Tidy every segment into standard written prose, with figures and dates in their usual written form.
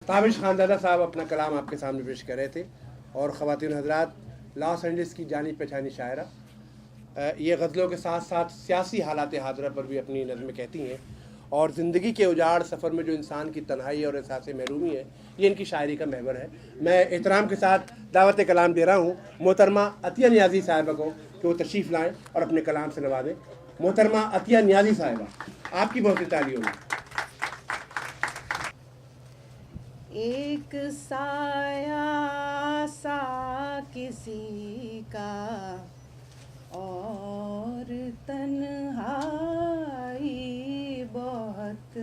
تابش خاندادہ صاحب اپنا کلام آپ کے سامنے پیش کر رہے تھے، اور خواتین حضرات، لاس اینجلس کی جانی پہچانی شاعرہ یہ غزلوں کے ساتھ ساتھ سیاسی حالات حاضرہ پر بھی اپنی نظمیں کہتی ہیں، اور زندگی کے اجاڑ سفر میں جو انسان کی تنہائی اور احساس محرومی ہے، یہ ان کی شاعری کا محور ہے۔ میں احترام کے ساتھ دعوت کلام دے رہا ہوں محترمہ عطیہ نیازی صاحبہ کو کہ وہ تشریف لائیں اور اپنے کلام سے نوازیں۔ محترمہ عطیہ نیازی صاحبہ، آپ کی بہت سی تعریف ہوگی۔ ایک سایہ سا کسی کا اور تنہائی بہت،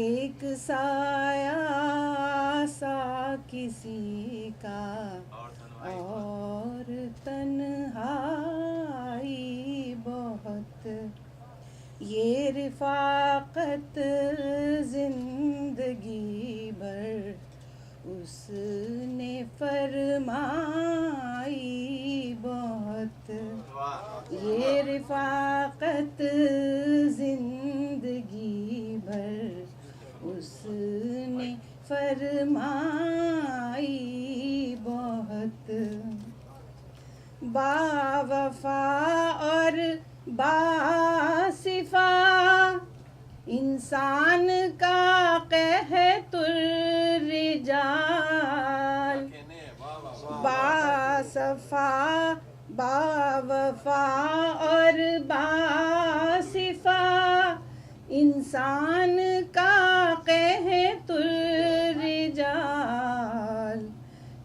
ایک سایہ سا کسی کا اور تنہائی بہت، یہ رفاقت زندگی بھر اس نے فرمائی بہت، یہ رفاقت زندگی بھر اس نے فرمائی بہت، با وفا اور باصفا انسان کا قحط الرجال، باصفا با وفا اور باصفا انسان کا قحط الرجال،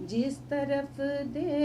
جس طرف دے